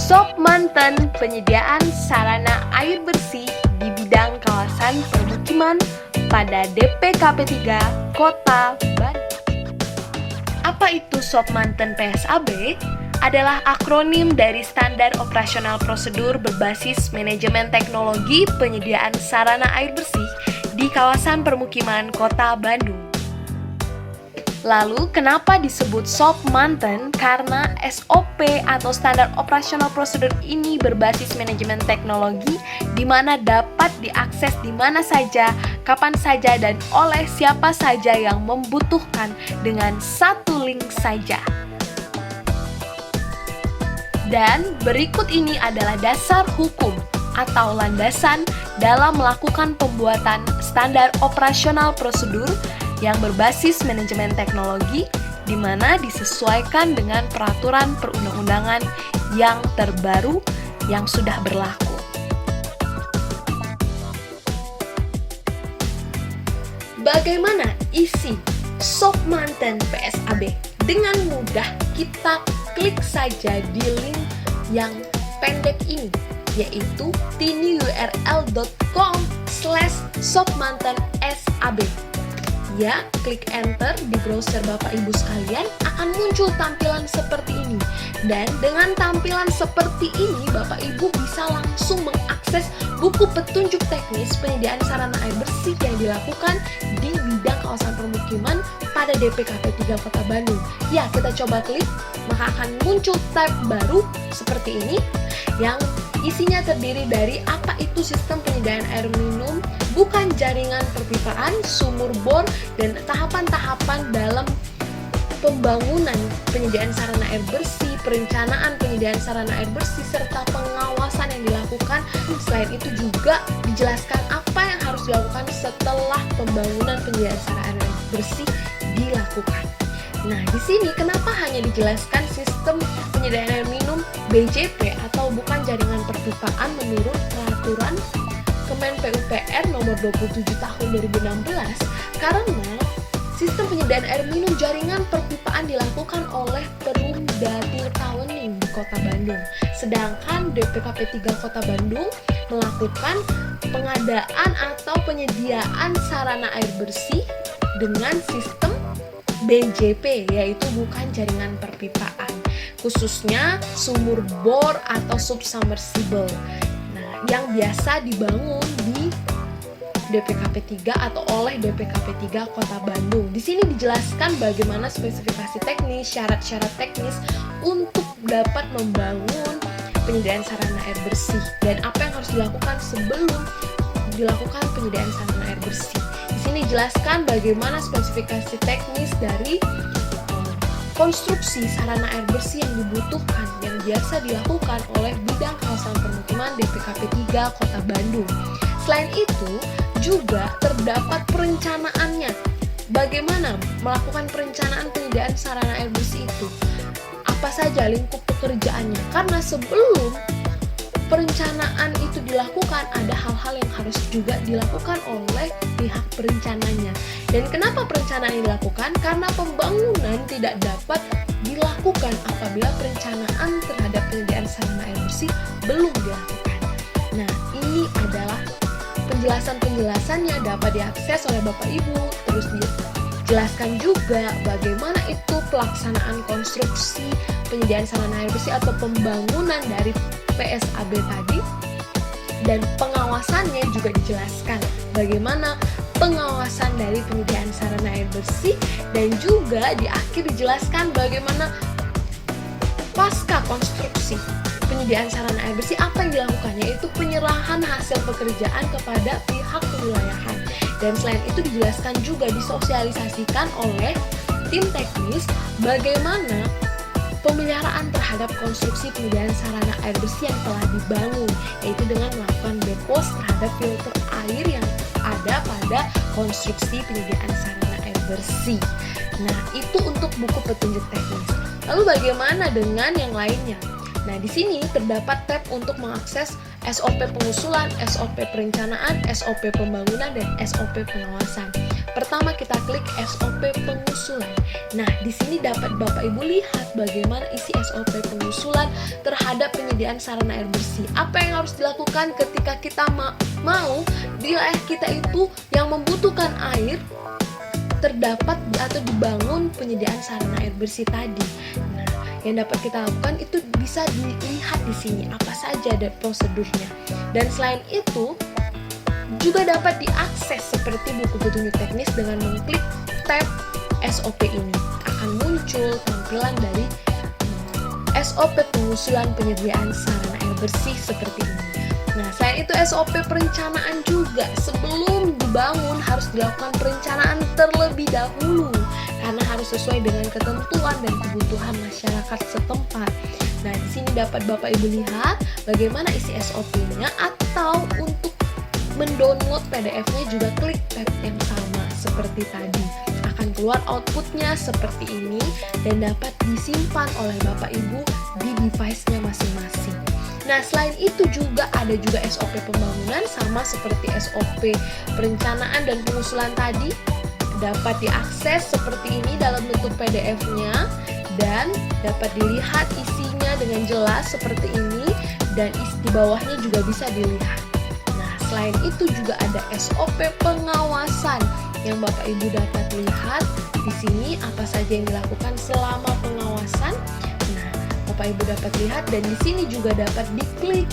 SOP Manten penyediaan sarana air bersih di bidang kawasan permukiman pada DPKP 3 Kota Bandung. Apa itu SOP Manten PSAB? Adalah akronim dari Standar Operasional Prosedur berbasis Manajemen Teknologi Penyediaan Sarana Air Bersih di kawasan permukiman Kota Bandung. Lalu, kenapa disebut SOP Manten? Karena SOP atau Standar Operasional Prosedur ini berbasis manajemen teknologi di mana dapat diakses di mana saja, kapan saja, dan oleh siapa saja yang membutuhkan dengan satu link saja. Dan berikut ini adalah dasar hukum atau landasan dalam melakukan pembuatan standar operasional prosedur yang berbasis manajemen teknologi, di mana disesuaikan dengan peraturan perundang-undangan yang terbaru yang sudah berlaku. Bagaimana isi SOP Manten PSAB? Dengan mudah kita klik saja di link yang pendek ini, yaitu tinyurl.com/sopmantensab. Ya, klik enter di browser Bapak Ibu sekalian, akan muncul tampilan seperti ini. Dan dengan tampilan seperti ini, Bapak Ibu bisa langsung mengakses buku petunjuk teknis penyediaan sarana air bersih yang dilakukan di bidang kawasan permukiman pada DPKP 3 Kota Bandung. Ya, kita coba klik, maka akan muncul tab baru seperti ini, yang isinya terdiri dari apa itu sistem penyediaan air minum, bukan jaringan perpipaan, sumur bor, dan tahapan-tahapan dalam pembangunan penyediaan sarana air bersih, perencanaan penyediaan sarana air bersih, serta pengawasan yang dilakukan. Selain itu juga dijelaskan apa yang harus dilakukan setelah pembangunan penyediaan sarana air bersih dilakukan. Nah, di sini kenapa hanya dijelaskan sistem penyediaan air minum BJP atau bukan jaringan perpipaan menurut peraturan Kemen PUPR nomor 27 tahun 2016? Karena sistem penyediaan air minum jaringan perpipaan dilakukan oleh Perumda Tirtawening di Kota Bandung. Sedangkan DPKP 3 Kota Bandung melakukan pengadaan atau penyediaan sarana air bersih dengan sistem BJP, yaitu bukan jaringan perpipaan, khususnya sumur bor atau submersible. Nah, yang biasa dibangun di DPKP 3 atau oleh DPKP 3 Kota Bandung. Di sini dijelaskan bagaimana spesifikasi teknis, syarat-syarat teknis untuk dapat membangun penyediaan sarana air bersih dan apa yang harus dilakukan sebelum dilakukan penyediaan sarana air bersih. Di sini dijelaskan bagaimana spesifikasi teknis dari konstruksi sarana air bersih yang dibutuhkan yang biasa dilakukan oleh bidang kawasan permukiman DPKP 3 Kota Bandung. Selain itu, juga terdapat perencanaannya. Bagaimana melakukan perencanaan penyediaan sarana air bersih itu? Apa saja lingkup pekerjaannya? Karena sebelum perencanaan itu dilakukan, ada hal-hal yang harus juga dilakukan oleh pihak perencananya. Dan kenapa perencanaan ini dilakukan? Karena pembangunan tidak dapat dilakukan apabila perencanaan terhadap penyediaan sarana air bersih belum dilakukan. Nah, ini adalah penjelasan-penjelasannya dapat diakses oleh Bapak Ibu. Terus dijelaskan juga bagaimana itu pelaksanaan konstruksi penyediaan sarana air bersih atau pembangunan dari PSAB tadi, dan pengawasannya juga dijelaskan bagaimana pengawasan dari penyediaan sarana air bersih, dan juga di akhir dijelaskan bagaimana pasca konstruksi penyediaan sarana air bersih apa yang dilakukan, yaitu penyerahan hasil pekerjaan kepada pihak kewilayahan. Dan selain itu dijelaskan juga disosialisasikan oleh tim teknis bagaimana pemeliharaan terhadap konstruksi penyediaan sarana air bersih yang telah dibangun, yaitu dengan melakukan bepos terhadap filter air yang ada pada konstruksi penyediaan sarana air bersih. Nah, itu untuk buku petunjuk teknis. Lalu bagaimana dengan yang lainnya? Nah, di sini terdapat tab untuk mengakses SOP pengusulan, SOP perencanaan, SOP pembangunan, dan SOP pengawasan. Pertama kita klik SOP pengusulan. Nah, di sini dapat Bapak Ibu lihat bagaimana isi SOP pengusulan terhadap penyediaan sarana air bersih. Apa yang harus dilakukan ketika kita mau di wilayah kita itu yang membutuhkan air terdapat atau dibangun penyediaan sarana air bersih tadi. Nah, yang dapat kita lakukan itu bisa dilihat di sini apa saja ada prosedurnya. Dan selain itu juga dapat diakses seperti buku petunjuk teknis dengan mengklik tab SOP ini. Akan muncul tampilan dari SOP pengusulan penyediaan sarana air bersih seperti ini. Nah, selain itu SOP perencanaan juga. Sebelum dibangun harus dilakukan perencanaan terlebih dahulu karena harus sesuai dengan ketentuan dan kebutuhan masyarakat setempat. Nah, di sini dapat Bapak Ibu lihat bagaimana isi SOP-nya, atau untuk mendownload PDF-nya juga klik tab yang sama seperti tadi. Akan keluar outputnya seperti ini dan dapat disimpan oleh Bapak Ibu di device-nya masing-masing. Nah, selain itu juga ada juga SOP pembangunan sama seperti SOP perencanaan dan pengusulan tadi. Dapat diakses seperti ini dalam bentuk PDF-nya dan dapat dilihat isinya dengan jelas seperti ini, dan di bawahnya juga bisa dilihat. Nah, selain itu juga ada SOP pengawasan yang Bapak Ibu dapat lihat di sini apa saja yang dilakukan selama pengawasan. Nah, Bapak Ibu dapat lihat, dan di sini juga dapat diklik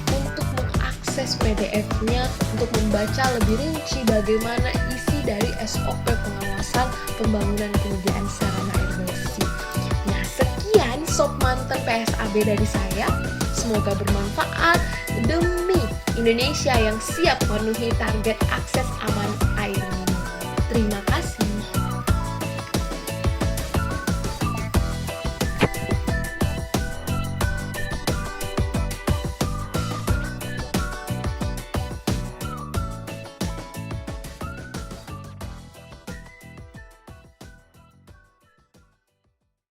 untuk mengakses PDF-nya untuk membaca lebih rinci bagaimana isi dari SOP pengawasan pembangunan penyediaan sarana air bersih. Nah, sekian Sob Mantan PSAB dari saya. Semoga bermanfaat demi Indonesia yang siap memenuhi target akses aman